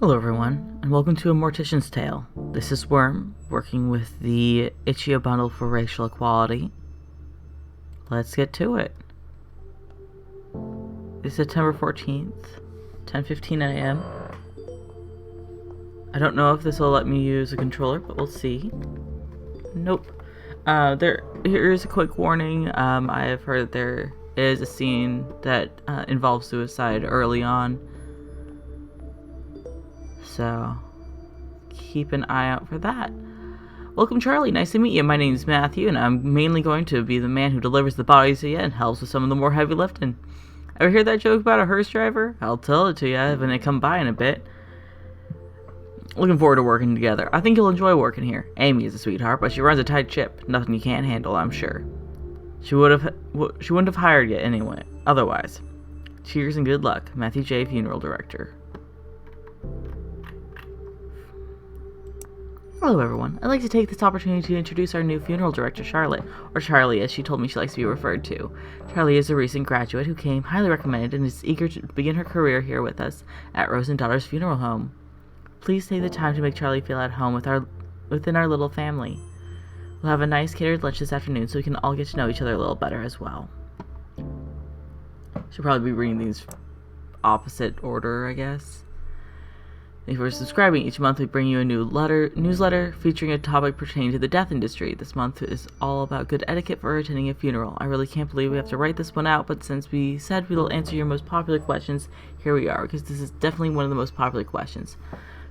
Hello everyone, and welcome to A Mortician's Tale. This is Worm, working with the Itch.io bundle for racial equality. Let's get to it. It's September 14th, 10:15 a.m. I don't know if this will let me use a controller, but we'll see. Nope. Here is a quick warning. I have heard that there is a scene that involves suicide early on. So, keep an eye out for that. Welcome, Charlie. Nice to meet you. My name's Matthew, and I'm mainly going to be the man who delivers the bodies to you and helps with some of the more heavy lifting. Ever hear that joke about a hearse driver? I'll tell it to you when I come by in a bit. Looking forward to working together. I think you'll enjoy working here. Amy is a sweetheart, but she runs a tight ship. Nothing you can't handle, I'm sure. She wouldn't have hired you anyway. Otherwise. Cheers and good luck. Matthew J., Funeral Director. Hello everyone, I'd like to take this opportunity to introduce our new funeral director, Charlotte, or Charlie as she told me she likes to be referred to. Charlie is a recent graduate who came highly recommended and is eager to begin her career here with us at Rose and Daughter's Funeral Home. Please take the time to make Charlie feel at home within our little family. We'll have a nice catered lunch this afternoon so we can all get to know each other a little better as well. Should probably be reading these opposite order, I guess. If you're subscribing, each month we bring you a new newsletter featuring a topic pertaining to the death industry. This month is all about good etiquette for attending a funeral. I really can't believe we have to write this one out, but since we said we'll answer your most popular questions, here we are, because this is definitely one of the most popular questions.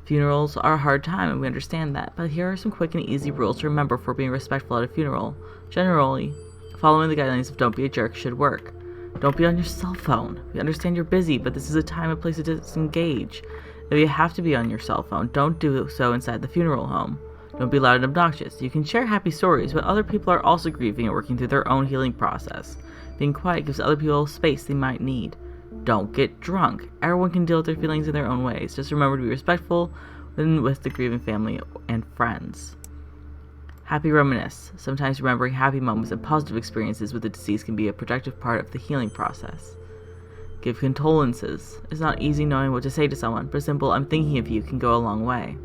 Funerals are a hard time, and we understand that, but here are some quick and easy rules to remember for being respectful at a funeral. Generally, following the guidelines of don't be a jerk should work. Don't be on your cell phone. We understand you're busy, but this is a time and place to disengage. If you have to be on your cell phone, don't do so inside the funeral home. Don't be loud and obnoxious. You can share happy stories, but other people are also grieving and working through their own healing process. Being quiet gives other people space they might need. Don't get drunk. Everyone can deal with their feelings in their own ways. Just remember to be respectful with the grieving family and friends. Happy reminisce. Sometimes remembering happy moments and positive experiences with the deceased can be a productive part of the healing process. Give condolences. It's not easy knowing what to say to someone, but a simple "I'm thinking of you" can go a long way.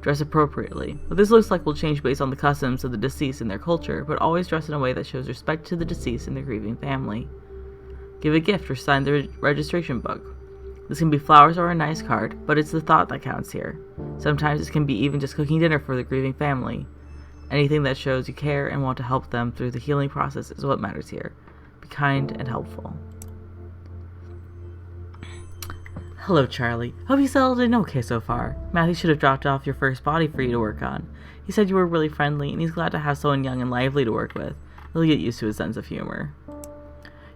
Dress appropriately. What this looks like will change based on the customs of the deceased and their culture, but always dress in a way that shows respect to the deceased and their grieving family. Give a gift or sign the registration book. This can be flowers or a nice card, but it's the thought that counts here. Sometimes it can be even just cooking dinner for the grieving family. Anything that shows you care and want to help them through the healing process is what matters here. Be kind and helpful. Hello, Charlie. Hope you settled in okay so far. Matthew should have dropped off your first body for you to work on. He said you were really friendly, and he's glad to have someone young and lively to work with. You'll get used to his sense of humor.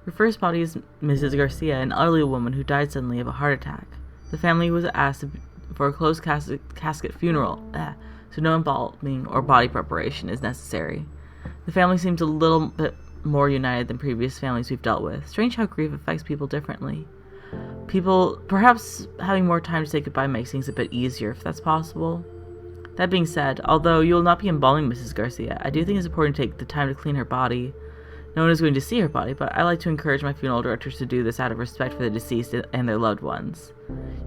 Your first body is Mrs. Garcia, an elderly woman who died suddenly of a heart attack. The family was asked for a closed casket funeral, so no embalming or body preparation is necessary. The family seems a little bit more united than previous families we've dealt with. Strange how grief affects people differently. Perhaps having more time to say goodbye makes things a bit easier, if that's possible. That being said, although you will not be embalming Mrs. Garcia, I do think it's important to take the time to clean her body. No one is going to see her body, but I like to encourage my funeral directors to do this out of respect for the deceased and their loved ones.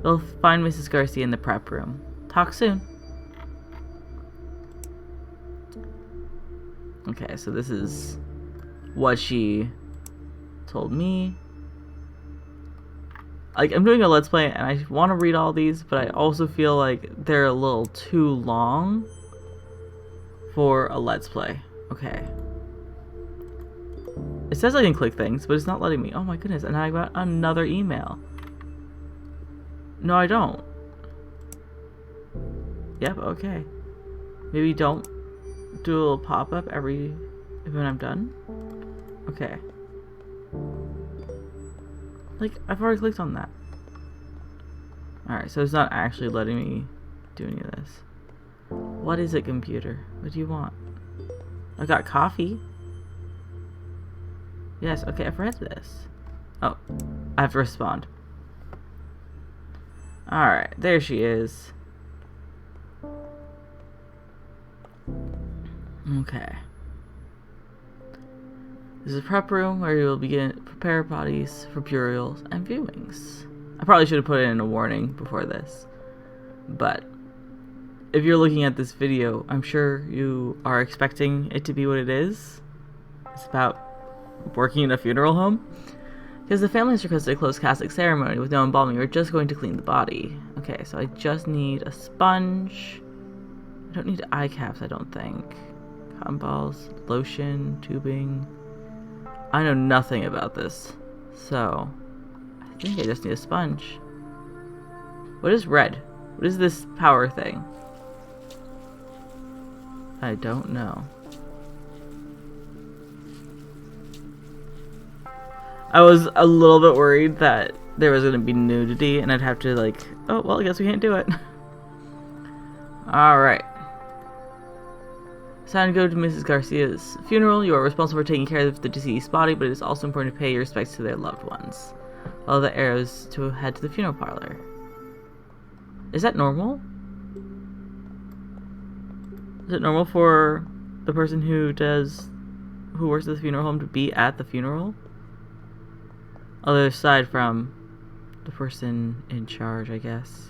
You'll find Mrs. Garcia in the prep room. Talk soon. Okay, so this is what she told me. I'm doing a Let's Play, and I want to read all these, but I also feel like they're a little too long for a Let's Play. Okay. It says I can click things, but it's not letting me. Oh my goodness, and I got another email. No, I don't. Yep, okay. Maybe don't do a little pop-up when I'm done. Okay. I've already clicked on that. Alright, so it's not actually letting me do any of this. What is it, computer? What do you want? I got coffee. Yes, okay, I've read this. Oh, I have to respond. Alright, there she is. Okay. This is a prep room where you will prepare bodies for burials and viewings. I probably should have put it in a warning before this. But if you're looking at this video, I'm sure you are expecting it to be what it is. It's about working in a funeral home. Because the family has requested a closed casket ceremony with no embalming. We're just going to clean the body. Okay, so I just need a sponge. I don't need eye caps, I don't think. Cotton balls, lotion, tubing. I know nothing about this. So, I think I just need a sponge. What is red? What is this power thing? I don't know. I was a little bit worried that there was going to be nudity and I'd have to like, oh, well, I guess we can't do it. Alright. It's time to go to Mrs. Garcia's funeral. You are responsible for taking care of the deceased body, but it is also important to pay your respects to their loved ones. Follow the arrows to head to the funeral parlor. Is that normal? Is it normal for the person who works at the funeral home to be at the funeral? Other aside from the person in charge, I guess.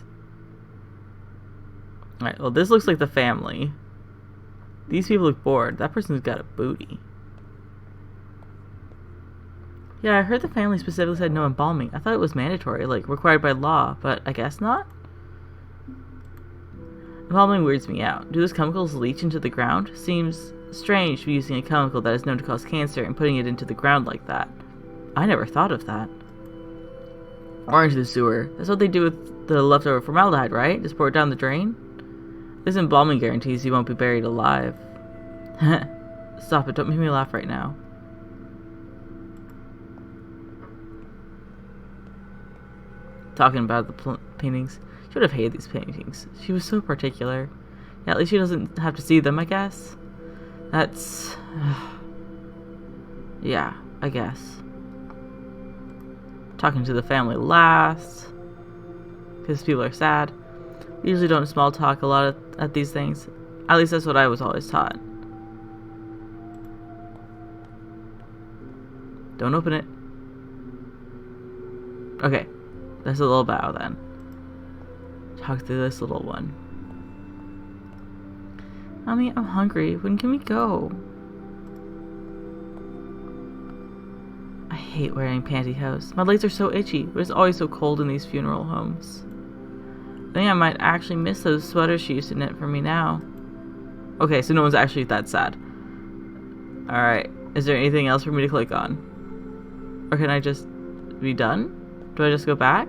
Alright, well, this looks like the family. These people look bored. That person's got a booty. Yeah, I heard the family specifically said no embalming. I thought it was mandatory, like required by law, but I guess not? Embalming weirds me out. Do those chemicals leach into the ground? Seems strange to be using a chemical that is known to cause cancer and putting it into the ground like that. I never thought of that. Or into the sewer. That's what they do with the leftover formaldehyde, right? Just pour it down the drain? This embalming guarantees you won't be buried alive. Stop it, don't make me laugh right now. Talking about the paintings. She would have hated these paintings. She was so particular. Yeah, at least she doesn't have to see them, I guess. That's... yeah, I guess. Talking to the family last. Because people are sad. We usually don't small talk a lot at these things. At least that's what I was always taught. Don't open it. Okay. That's a little bow then. Talk to this little one. Mommy, I'm hungry. When can we go? I hate wearing pantyhose. My legs are so itchy, but it's always so cold in these funeral homes. I think I might actually miss those sweaters she used to knit for me now. Okay, so no one's actually that sad. Alright, is there anything else for me to click on? Or can I just be done? Do I just go back?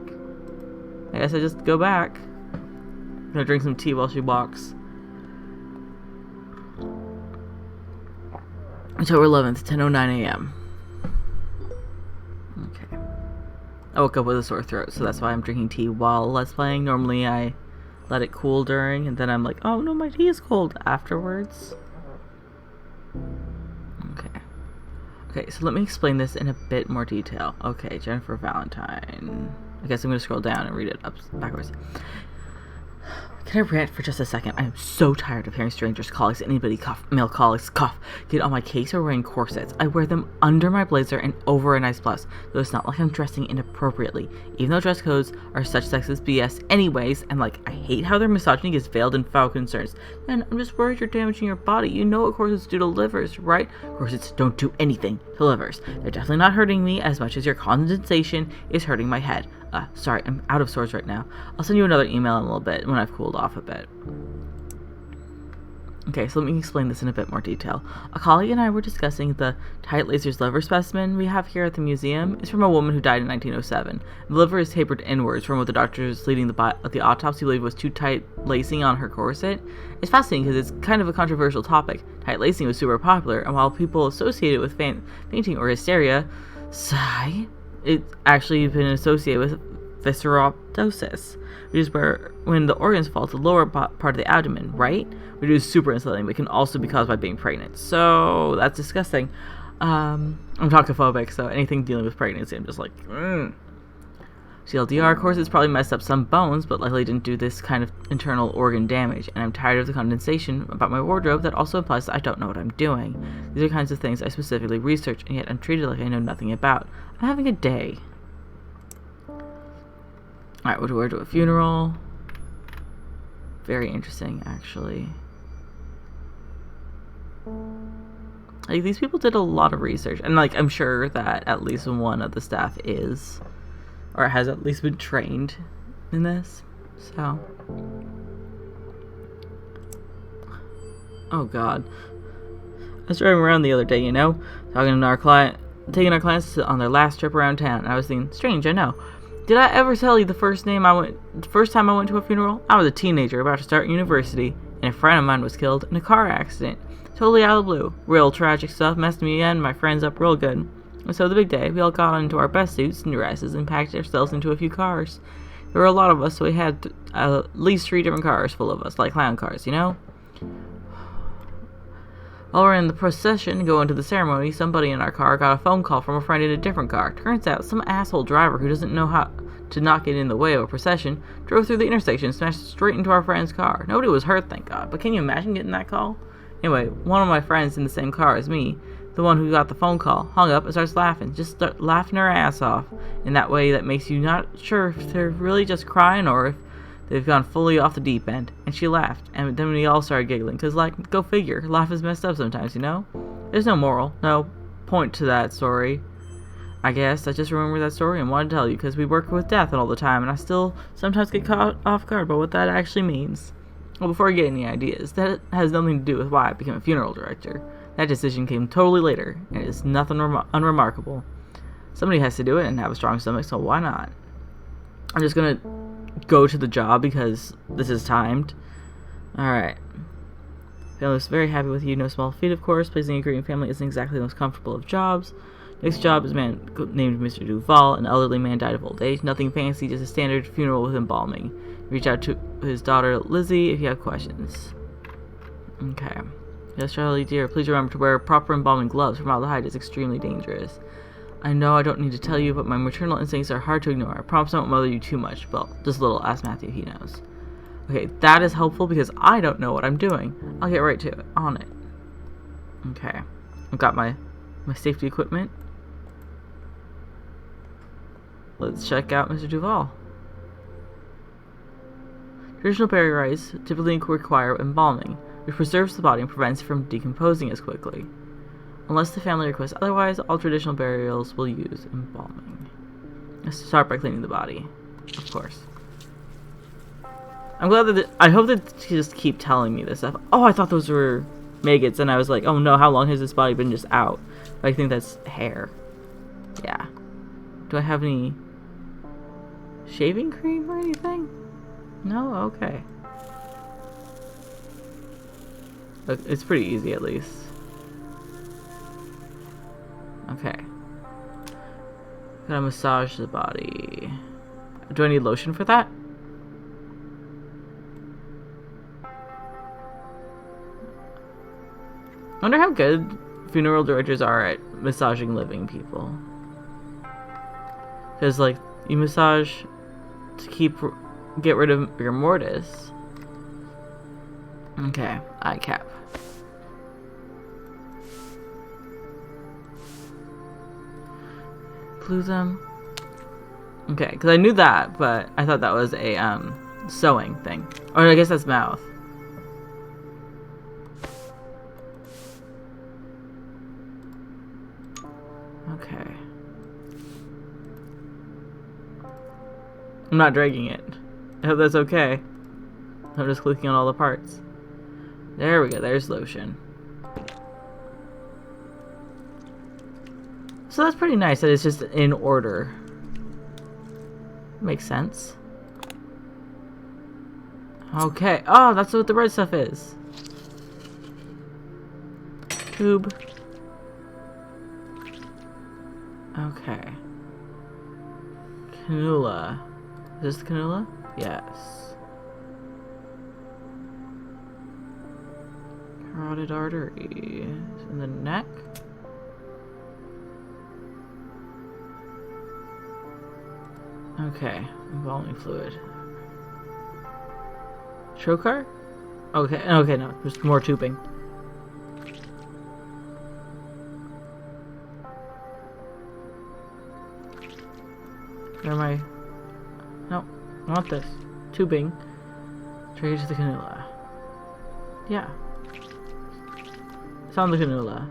I guess I just go back. I'm gonna drink some tea while she walks. October 11th, 10:09 a.m. Okay. I woke up with a sore throat, so that's why I'm drinking tea while Let's Playing. Normally I let it cool during, and then I'm like, oh no, my tea is cold afterwards. Okay. Okay, so let me explain this in a bit more detail. Okay, Jennifer Valentine. I guess I'm going to scroll down and read it backwards. Can I rant for just a second? I am so tired of hearing strangers, colleagues, anybody cough, male colleagues cough, get on my case or wearing corsets. I wear them under my blazer and over a nice blouse, so it's not like I'm dressing inappropriately, even though dress codes are such sexist BS anyways, and like, I hate how their misogyny is veiled in foul concerns. And I'm just worried you're damaging your body. You know what corsets do to livers, right? Corsets don't do anything to livers. They're definitely not hurting me as much as your condensation is hurting my head. Sorry, I'm out of sorts right now. I'll send you another email in a little bit when I've cooled off a bit. Okay, so let me explain this in a bit more detail. A colleague and I were discussing the tight lasers liver specimen we have here at the museum. It's from a woman who died in 1907. The liver is tapered inwards from what the doctors leading the autopsy believed was too tight lacing on her corset. It's fascinating because it's kind of a controversial topic. Tight lacing was super popular, and while people associate it with fainting or hysteria, sigh, it's actually been associated with visceroptosis, which is when the organs fall to the lower part of the abdomen, right? Which is super unsettling, but can also be caused by being pregnant. So that's disgusting. I'm toxophobic, so anything dealing with pregnancy, I'm just like, CLDR, of course, it's probably messed up some bones, but likely didn't do this kind of internal organ damage, and I'm tired of the condensation about my wardrobe that also implies that I don't know what I'm doing. These are kinds of things I specifically research, and yet I'm treated like I know nothing about. I'm having a day. Alright, what to wear to a funeral? very interesting, actually. Like, these people did a lot of research, and like, I'm sure that at least one of the staff is, or has at least been trained in this. So, oh god, I was driving around the other day, talking to our client, taking our clients on their last trip around town, and I was thinking, strange, I know. Did I ever tell you the first time I went to a funeral? I was a teenager about to start university, and a friend of mine was killed in a car accident. Totally out of the blue. Real tragic stuff, messed me and my friends up real good. And so the big day, we all got into our best suits and dresses and packed ourselves into a few cars. There were a lot of us, so we had at least 3 different cars full of us, like clown cars, While we're in the procession going to the ceremony, somebody in our car got a phone call from a friend in a different car. Turns out some asshole driver who doesn't know how to not get in the way of a procession drove through the intersection and smashed straight into our friend's car. Nobody was hurt, thank God, but can you imagine getting that call? Anyway, one of my friends in the same car as me, the one who got the phone call, hung up and starts laughing. Just start laughing her ass off in that way that makes you not sure if they're really just crying or if they've gone fully off the deep end. And she laughed, and then we all started giggling, because, like, go figure, life is messed up sometimes, There's no moral, no point to that story. I guess I just remember that story and wanted to tell you, because we work with death all the time, and I still sometimes get caught off guard by what that actually means. Well, before I get any ideas, that has nothing to do with why I became a funeral director. That decision came totally later, and it's nothing unremarkable. Somebody has to do it and have a strong stomach, so why not? I'm just gonna go to the job because this is timed. Alright. Family was very happy with you. No small feat, of course. Placing a grieving family isn't exactly the most comfortable of jobs. Next job is a man named Mr. Duval. An elderly man died of old age. Nothing fancy, just a standard funeral with embalming. Reach out to his daughter, Lizzie, if you have questions. Okay. Yes, Charlie, dear, please remember to wear proper embalming gloves. Formaldehyde is extremely dangerous. I know I don't need to tell you, but my maternal instincts are hard to ignore. I promise I won't mother you too much. Well, just a little. Ask Matthew, he knows. Okay, that is helpful because I don't know what I'm doing. I'll get right to it. On it. Okay. I've got my safety equipment. Let's check out Mr. Duval. Traditional burial rites typically require embalming, which preserves the body and prevents it from decomposing as quickly. Unless the family requests otherwise, all traditional burials will use embalming. Let's start by cleaning the body, of course. I'm glad that I hope that they just keep telling me this stuff. Oh, I thought those were maggots, and I was like, oh no, how long has this body been just out? But I think that's hair. Yeah. Do I have any shaving cream or anything? No? Okay. It's pretty easy, at least. Okay. Gotta massage the body. Do I need lotion for that? I wonder how good funeral directors are at massaging living people. Because, like, you massage to get rid of your mortis. Okay, eye cap. Glue them. Okay, because I knew that, but I thought that was a sewing thing. Or I guess that's mouth. Okay. I'm not dragging it. I hope that's okay. I'm just clicking on all the parts. There we go, there's lotion. So that's pretty nice that it's just in order. Makes sense. Okay. Oh, that's what the red stuff is. Tube. Okay. Cannula. Is this the cannula? Yes. Carotid artery. In the neck. Okay, embalming fluid. Trocar? Okay, no, there's more tubing. Where am I? No, I want this. Tubing. Trade to the cannula. Yeah. It's on the cannula.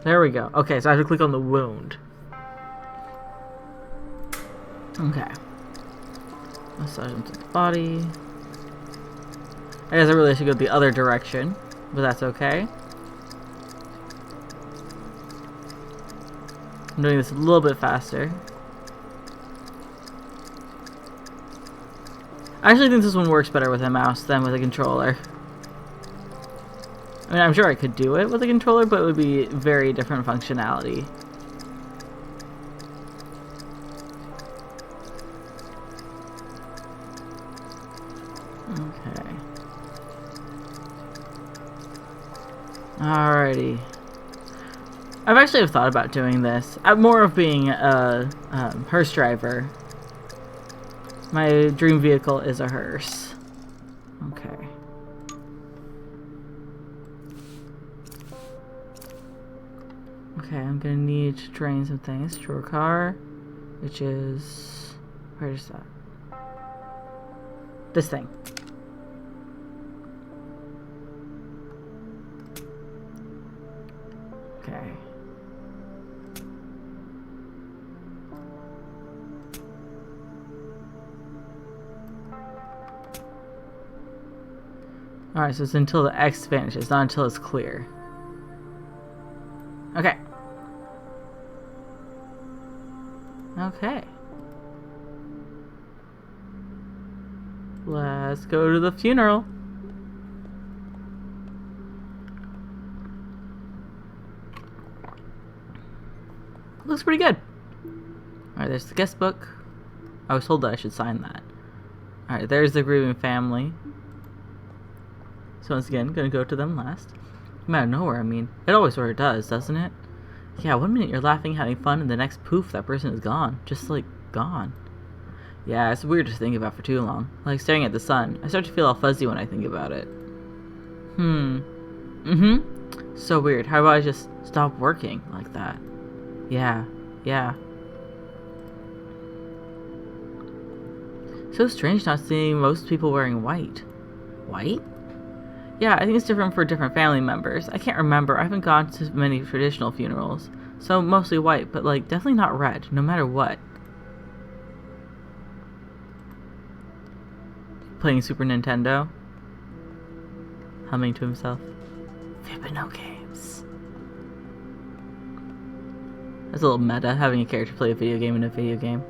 There we go. Okay, so I have to click on the wound. Okay. Massage into the body. I guess I really should go the other direction, but that's okay. I'm doing this a little bit faster. I actually think this one works better with a mouse than with a controller. I mean, I'm sure I could do it with a controller, but it would be very different functionality. Okay. Alrighty. I've actually thought about doing this. I'm more of being a hearse driver. My dream vehicle is a hearse. Okay. Okay, I'm gonna need to drain some things to a car, which is... where is that? This thing. Okay. Alright, so it's until the X vanishes, not until it's clear. Okay. Okay. Let's go to the funeral. Looks pretty good. Alright, there's the guest book. I was told that I should sign that. Alright, there's the grieving family. So once again, gonna go to them last. Come out of nowhere, I mean. It always sort of does, doesn't it? Yeah, one minute you're laughing, having fun, and the next poof, that person is gone. Just like, gone. Yeah, it's weird to think about for too long. Like staring at the sun. I start to feel all fuzzy when I think about it. So weird. How about I just stop working like that? Yeah. So strange not seeing most people wearing white. White? Yeah, I think it's different for different family members. I can't remember. I haven't gone to many traditional funerals. So mostly white, but like definitely not red, no matter what. Playing Super Nintendo. Humming to himself. Fibino games. That's a little meta, having a character play a video game in a video game.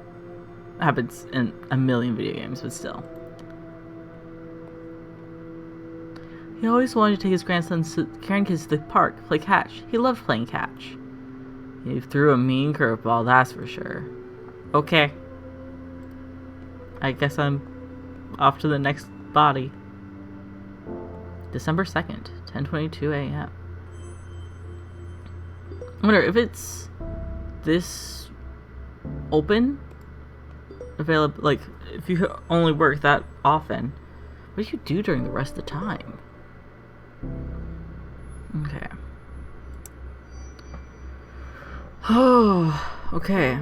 It happens in a million video games, but still. He always wanted to take his grandkids to the park, play catch. He loved playing catch. He threw a mean curveball, that's for sure. Okay. I guess I'm off to the next body. December 2nd, 10:22 a.m. I wonder if it's this open, available, like, if you only work that often, what do you do during the rest of the time? Okay. Oh, okay.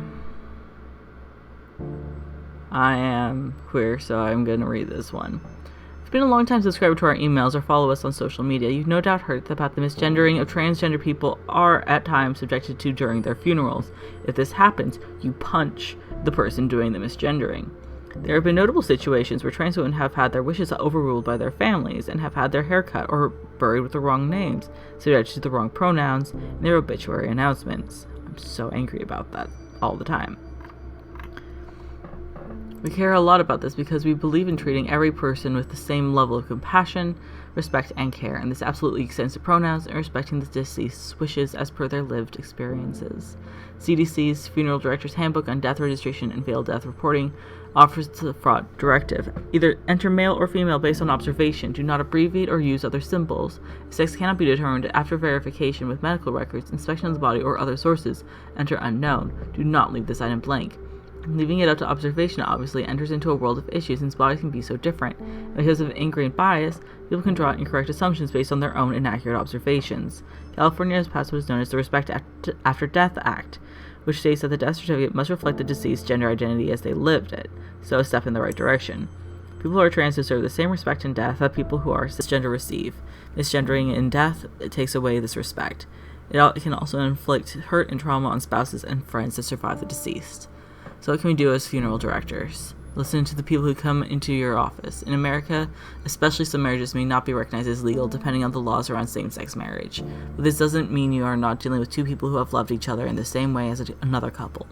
I am queer, so I'm gonna read this one. If you've been a long time subscriber to our emails or follow us on social media, you've no doubt heard about the misgendering of transgender people are at times subjected to during their funerals. If this happens, you punch the person doing the misgendering. There have been notable situations where trans women have had their wishes overruled by their families and have had their hair cut or buried with the wrong names, subjected to the wrong pronouns in their obituary announcements. I'm so angry about that all the time. We care a lot about this because we believe in treating every person with the same level of compassion, respect, and care, and this absolutely extends to pronouns and respecting the deceased's wishes as per their lived experiences. CDC's Funeral Director's Handbook on Death Registration and Veiled Death Reporting offers the fraud directive. Either enter male or female based on observation. Do not abbreviate or use other symbols. Sex cannot be determined after verification with medical records, inspection of the body, or other sources. Enter unknown. Do not leave this item blank. Leaving it up to observation obviously enters into a world of issues since bodies can be so different. Because of ingrained bias, people can draw incorrect assumptions based on their own inaccurate observations. California has passed what is known as the Respect After Death Act, which states that the death certificate must reflect the deceased's gender identity as they lived it, so a step in the right direction. People who are trans deserve the same respect in death that people who are cisgender receive. Misgendering in death, it takes away this respect. It can also inflict hurt and trauma on spouses and friends that survive the deceased. So what can we do as funeral directors? Listen to the people who come into your office. In America, especially, some marriages may not be recognized as legal depending on the laws around same-sex marriage. But this doesn't mean you are not dealing with two people who have loved each other in the same way as another couple.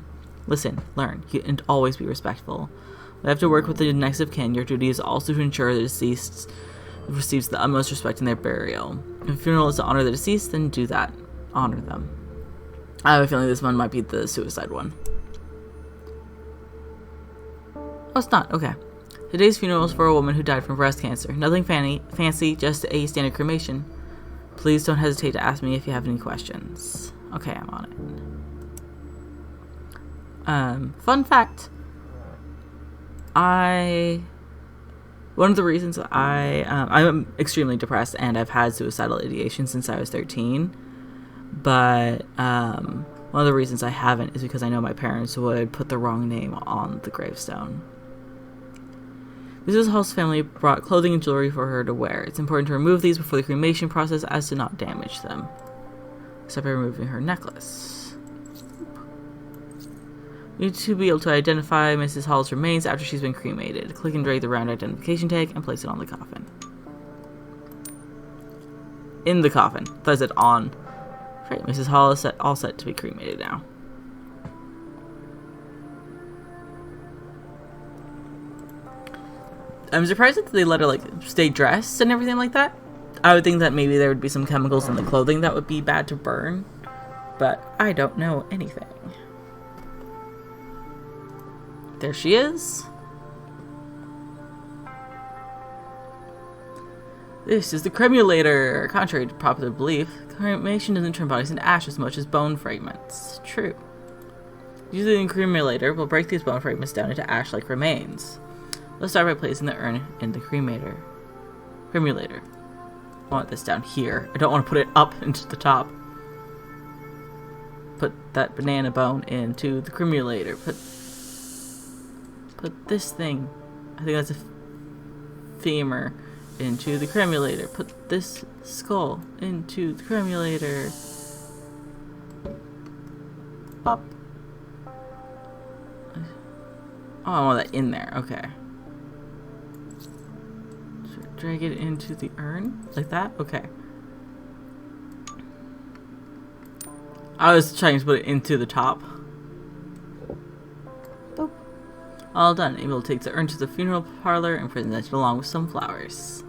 Listen, learn, and always be respectful. We have to work with the next of kin. Your duty is also to ensure the deceased receives the utmost respect in their burial. If a funeral is to honor the deceased, then do that. Honor them. I have a feeling this one might be the suicide one. Oh, it's not. Okay. Today's funeral is for a woman who died from breast cancer. Nothing fancy, just a standard cremation. Please don't hesitate to ask me if you have any questions. Okay, I'm on it. Fun fact. One of the reasons I'm extremely depressed and I've had suicidal ideation since I was 13. But, one of the reasons I haven't is because I know my parents would put the wrong name on the gravestone. Mrs. Hall's family brought clothing and jewelry for her to wear. It's important to remove these before the cremation process as to not damage them. Except by removing her necklace. You need to be able to identify Mrs. Hall's remains after she's been cremated. Click and drag the round identification tag and place it on the coffin. In the coffin. I thought I said on. Great, Mrs. Hall is all set to be cremated now. I'm surprised that they let her, like, stay dressed and everything like that. I would think that maybe there would be some chemicals in the clothing that would be bad to burn. But I don't know anything. There she is. This is the cremulator. Contrary to popular belief, cremation doesn't turn bodies into ash as much as bone fragments. True. Using the cremulator, we'll break these bone fragments down into ash-like remains. Let's start by placing the urn in the cremulator. I want this down here. I don't want to put it up into the top. Put that banana bone into the cremulator. Put this thing. I think that's a femur. Into the cremulator. Put this skull into the cremulator. Pop. Oh, I want that in there. Okay. So drag it into the urn? Like that? Okay. I was trying to put it into the top. Boop. All done. Able to take the urn to the funeral parlor and present it along with some flowers.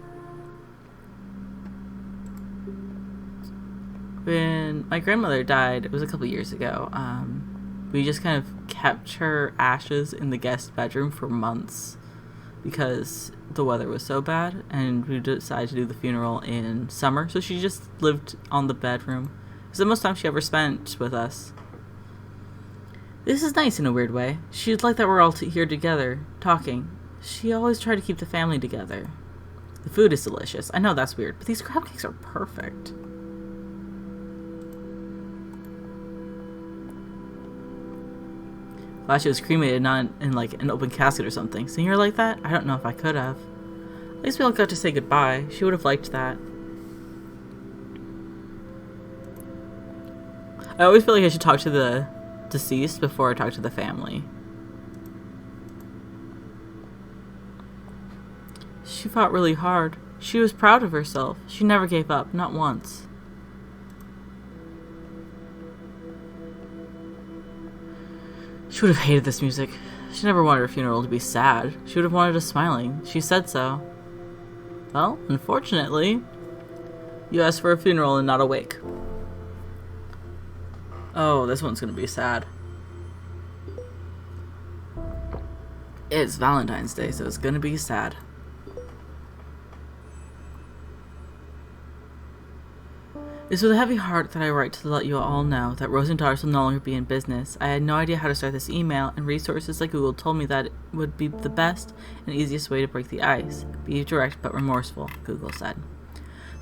When my grandmother died, it was a couple years ago, we just kind of kept her ashes in the guest bedroom for months because the weather was so bad, and we decided to do the funeral in summer, so she just lived on the bedroom. It was the most time she ever spent with us. This is nice in a weird way. She'd like that we're all here together, talking. She always tried to keep the family together. The food is delicious. I know that's weird, but these crab cakes are perfect. Glad she was cremated, not in like an open casket or something. Seeing her like that, I don't know if I could have. At least we all got to say goodbye. She would have liked that. I always feel like I should talk to the deceased before I talk to the family. She fought really hard. She was proud of herself. She never gave up, not once. She would have hated this music. She never wanted her funeral to be sad. She would have wanted us smiling. She said so. Well, unfortunately, you asked for a funeral and not a wake. Oh, this one's gonna be sad. It's Valentine's Day, so it's gonna be sad. It's with a heavy heart that I write to let you all know that Rose and Daughters will no longer be in business. I had no idea how to start this email, and resources like Google told me that it would be the best and easiest way to break the ice. Be direct but remorseful, Google said.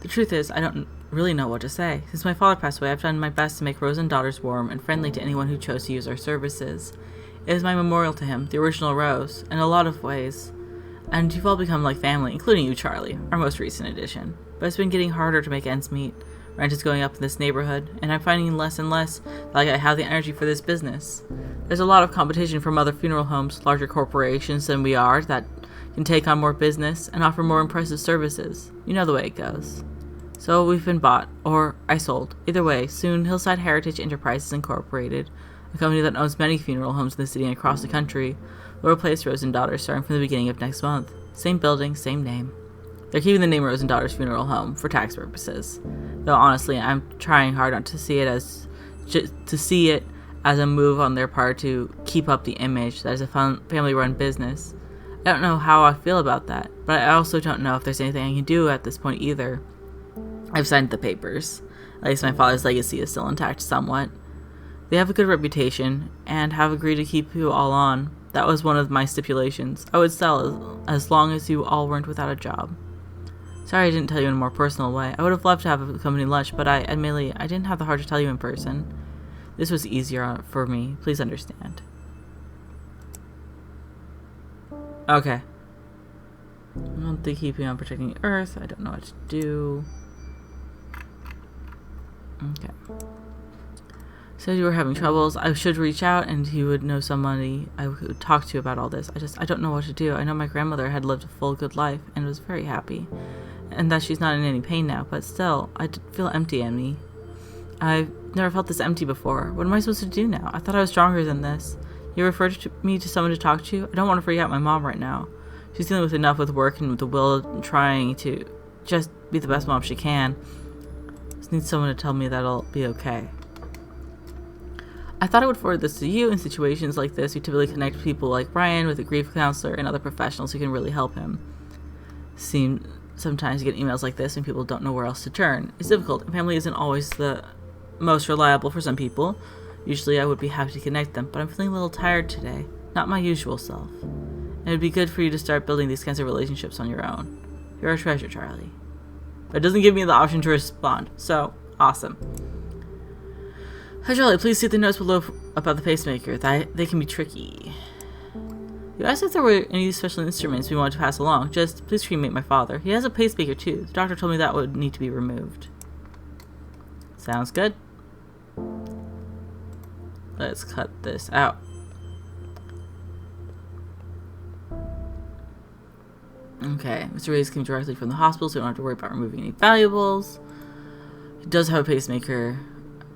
The truth is, I don't really know what to say. Since my father passed away, I've done my best to make Rose and Daughters warm and friendly to anyone who chose to use our services. It is my memorial to him, the original Rose, in a lot of ways. And you've all become like family, including you, Charlie, our most recent addition. But it's been getting harder to make ends meet. Rent is going up in this neighborhood, and I'm finding less and less like I have the energy for this business. There's a lot of competition from other funeral homes, larger corporations than we are, that can take on more business and offer more impressive services. You know the way it goes. So we've been bought, or I sold. Either way, soon Hillside Heritage Enterprises Incorporated, a company that owns many funeral homes in the city and across the country, will replace Rose and Daughters starting from the beginning of next month. Same building, same name. They're keeping the name Rose and Daughters Funeral Home for tax purposes. Though honestly, I'm trying hard not to see it as a move on their part to keep up the image that is a family-run business. I don't know how I feel about that, but I also don't know if there's anything I can do at this point either. I've signed the papers. At least my father's legacy is still intact somewhat. They have a good reputation, and have agreed to keep you all on. That was one of my stipulations. I would sell as long as you all weren't without a job. Sorry I didn't tell you in a more personal way. I would have loved to have a company lunch, but I didn't have the heart to tell you in person. This was easier for me. Please understand. Okay. I don't think keeping on protecting the earth. I don't know what to do. Okay. Said you were having troubles. I should reach out and he would know somebody I would talk to about all this. I don't know what to do. I know my grandmother had lived a full, good life and was very happy. And that she's not in any pain now, but still, I feel empty in me. I've never felt this empty before. What am I supposed to do now? I thought I was stronger than this. You referred me to someone to talk to? I don't want to freak out my mom right now. She's dealing with enough with work and with the will and trying to just be the best mom she can. Just need someone to tell me that I'll be okay. I thought I would forward this to you. In situations like this, we typically connect people like Brian with a grief counselor and other professionals who can really help him. Sometimes you get emails like this and people don't know where else to turn. It's difficult, and family isn't always the most reliable for some people. Usually I would be happy to connect them, but I'm feeling a little tired today. Not my usual self. And it would be good for you to start building these kinds of relationships on your own. You're a treasure, Charlie. But it doesn't give me the option to respond, so awesome. Hi, Charlie, please see the notes below about the pacemaker. They can be tricky. You asked if there were any special instruments we wanted to pass along. Just, please cremate my father. He has a pacemaker too. The doctor told me that would need to be removed. Sounds good. Let's cut this out. Okay, Mr. Reyes came directly from the hospital, so we don't have to worry about removing any valuables. He does have a pacemaker.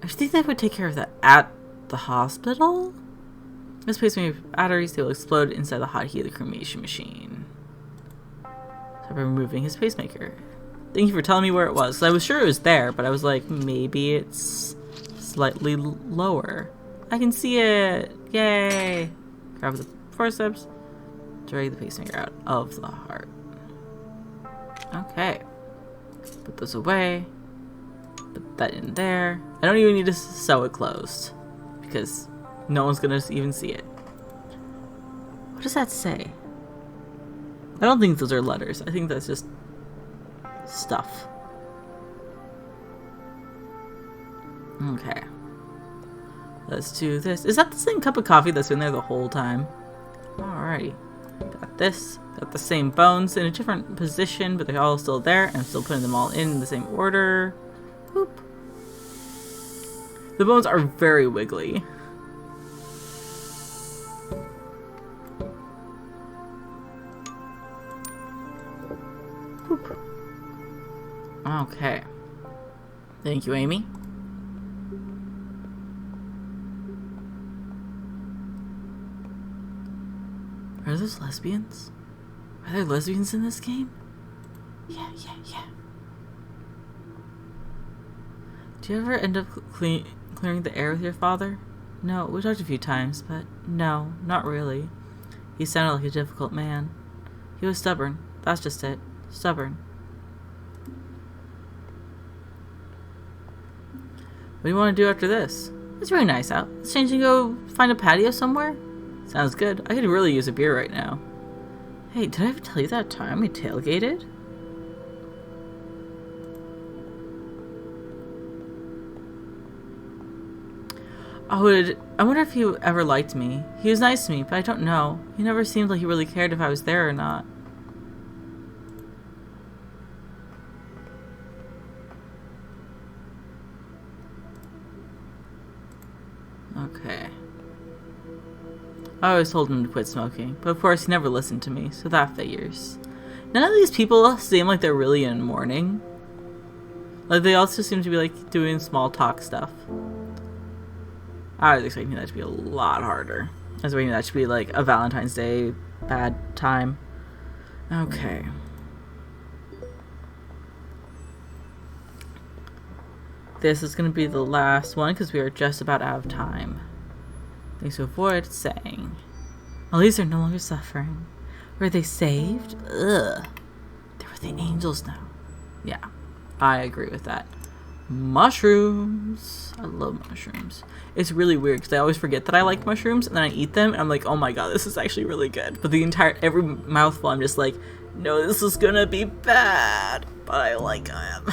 I think they would take care of that at the hospital? This pacemaker batteries, they will explode inside the hot heat of the cremation machine. So by removing his pacemaker. Thank you for telling me where it was. I was sure it was there, but I was like, maybe it's slightly lower. I can see it! Yay! Grab the forceps. Drag the pacemaker out of the heart. Okay. Put this away. Put that in there. I don't even need to sew it closed, because no one's gonna even see it. What does that say? I don't think those are letters. I think that's just stuff. Okay. Let's do this. Is that the same cup of coffee that's been there the whole time? Alrighty. Got this. Got the same bones in a different position, but they're all still there. And I'm still putting them all in the same order. Boop. The bones are very wiggly. Boop. Okay. Thank you, Amy. Are those lesbians? Are there lesbians in this game? Yeah. Do you ever end up clearing the air with your father? No, we talked a few times, but no, not really. He sounded like a difficult man. He was stubborn. That's just it. Stubborn. What do you want to do after this? It's really nice out. Let's change and go find a patio somewhere? Sounds good. I could really use a beer right now. Hey, did I ever tell you that time we tailgated? I wonder if he ever liked me. He was nice to me, but I don't know. He never seemed like he really cared if I was there or not. Okay. I always told him to quit smoking, but of course he never listened to me, so that figures. None of these people seem like they're really in mourning. Like, they also seem to be, like, doing small talk stuff. I was expecting that to be a lot harder. I was expecting that to be, like, a Valentine's Day bad time. Okay. This is going to be the last one, because we are just about out of time. Things to avoid saying. At least they're no longer suffering. Were they saved? Ugh. They were the angels now. Yeah, I agree with that. Mushrooms. I love mushrooms. It's really weird because I always forget that I like mushrooms and then I eat them and I'm like, oh my god, this is actually really good. But every mouthful I'm just like, no, this is gonna be bad. But I like them.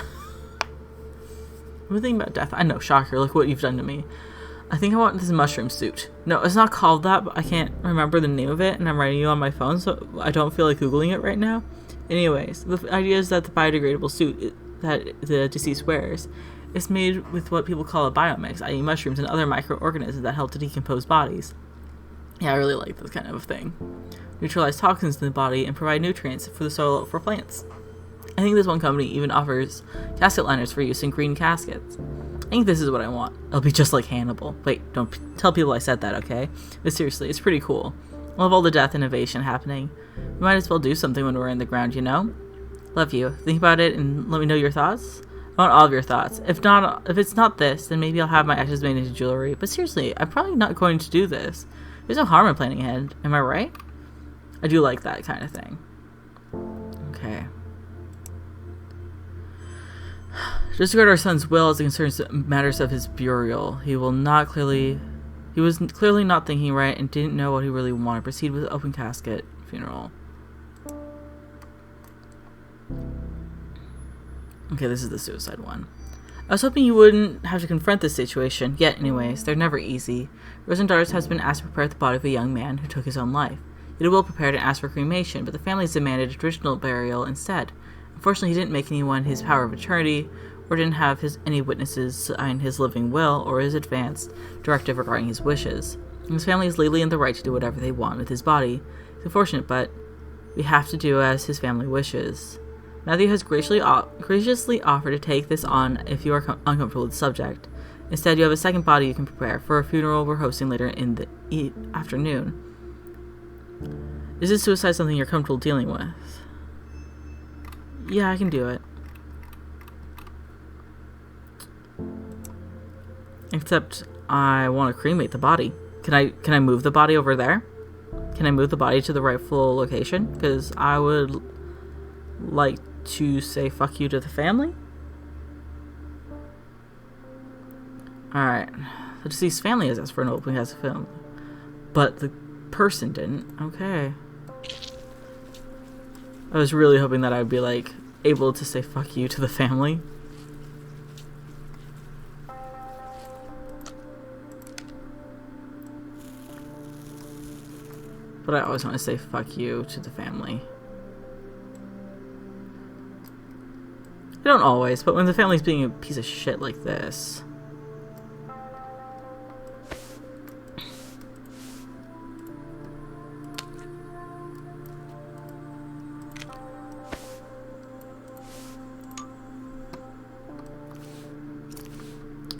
I'm thinking about death. I know, shocker, look what you've done to me. I think I want this mushroom suit. No, it's not called that, but I can't remember the name of it, and I'm writing you on my phone, so I don't feel like Googling it right now. Anyways, the idea is that the biodegradable suit that the deceased wears is made with what people call a biomix, i.e. mushrooms and other microorganisms that help to decompose bodies. Yeah, I really like this kind of thing. Neutralize toxins in the body and provide nutrients for the soil for plants. I think this one company even offers casket liners for use in green caskets. I think this is what I want. It'll be just like Hannibal. Wait, don't tell people I said that, okay? But seriously, it's pretty cool. I love all the death innovation happening. We might as well do something when we're in the ground, you know? Love you. Think about it and let me know your thoughts. I want all of your thoughts. If it's not this, then maybe I'll have my ashes made into jewelry. But seriously, I'm probably not going to do this. There's no harm in planning ahead. Am I right? I do like that kind of thing. Okay. Disregard our son's will as it concerns matters of his burial. He was clearly not thinking right and didn't know what he really wanted. Proceed with open casket funeral. Okay, this is the suicide one. I was hoping you wouldn't have to confront this situation. Yet, anyways, they're never easy. Rosendars has been asked to prepare the body of a young man who took his own life. It will prepared and asked for cremation, but the families demanded a traditional burial instead. Unfortunately, he didn't make anyone his power of attorney, or didn't have any witnesses sign his living will or his advanced directive regarding his wishes. His family is legally in the right to do whatever they want with his body. It's unfortunate, but we have to do as his family wishes. Matthew has graciously offered to take this on if you are uncomfortable with the subject. Instead, you have a second body you can prepare for a funeral we're hosting later in the afternoon. Is this suicide something you're comfortable dealing with? Yeah, I can do it. Except I want to cremate the body. Can I move the body over there? Can I move the body to the rightful location? Because I would like to say fuck you to the family. Alright. The deceased family has asked for an open casket film. But the person didn't. Okay. I was really hoping that I'd be like able to say fuck you to the family. But I always want to say fuck you to the family. I don't always, but when the family's being a piece of shit like this.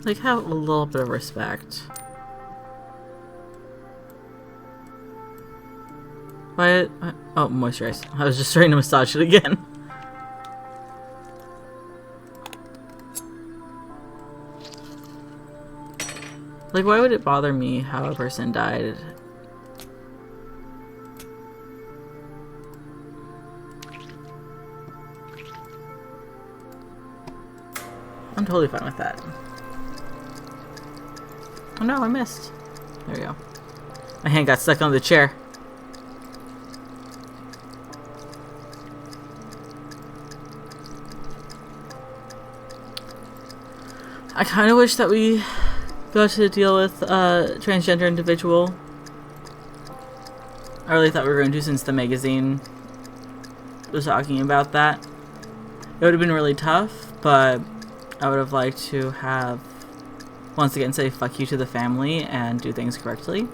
Like, have a little bit of respect. What? Oh, moisturize. I was just trying to massage it again. Like, why would it bother me how a person died? I'm totally fine with that. Oh no, I missed. There we go. My hand got stuck on the chair. I kind of wish that we got to deal with a transgender individual. I really thought we were going to, since the magazine was talking about that. It would have been really tough, but I would have liked to have once again say fuck you to the family and do things correctly.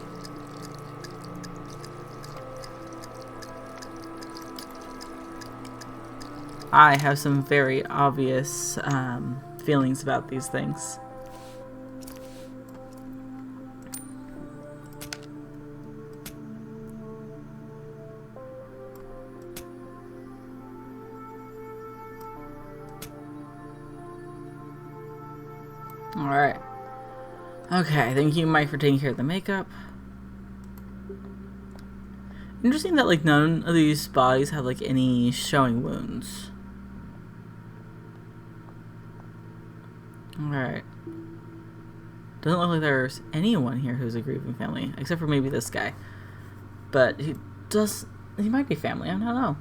I have some very obvious feelings about these things. Alright. Okay, thank you, Mike, for taking care of the makeup. Interesting that, like, none of these bodies have, like, any showing wounds. Alright. Doesn't look like there's anyone here who's a grieving family, except for maybe this guy. But he might be family, I don't know.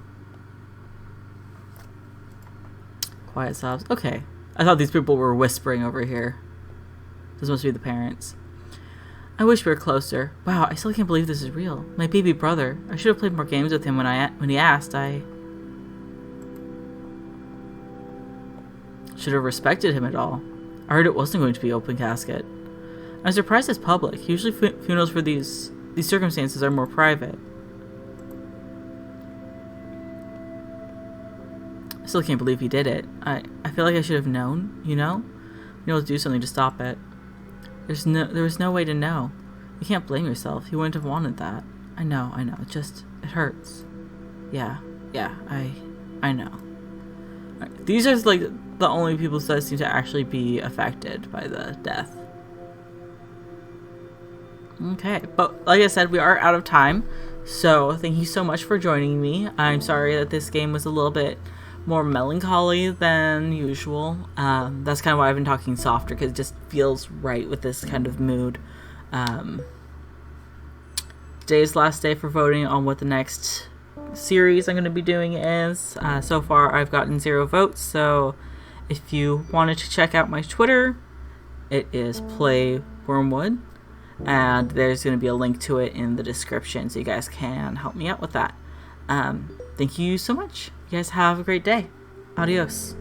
Quiet sobs. Okay. I thought these people were whispering over here. This must be the parents. I wish we were closer. Wow, I still can't believe this is real. My baby brother. I should have played more games with him when he asked. I should have respected him at all. I heard it wasn't going to be open casket. I'm surprised it's public. Usually funerals for these circumstances are more private. I still can't believe he did it. I feel like I should have known, you know? You know, to do something to stop it. There was no way to know. You can't blame yourself. You wouldn't have wanted that. I know. It hurts. Yeah, I know. Right. These are like the only people that seem to actually be affected by the death. Okay, but like I said, we are out of time. So thank you so much for joining me. I'm sorry that this game was a little bit more melancholy than usual. That's kind of why I've been talking softer, because it just feels right with this kind of mood. Today's last day for voting on what the next series I'm going to be doing is. So far I've gotten 0 votes, so if you wanted to check out my Twitter, it is PlayWormwood, and there's going to be a link to it in the description, so you guys can help me out with that. Thank you so much. You guys have a great day. Adios.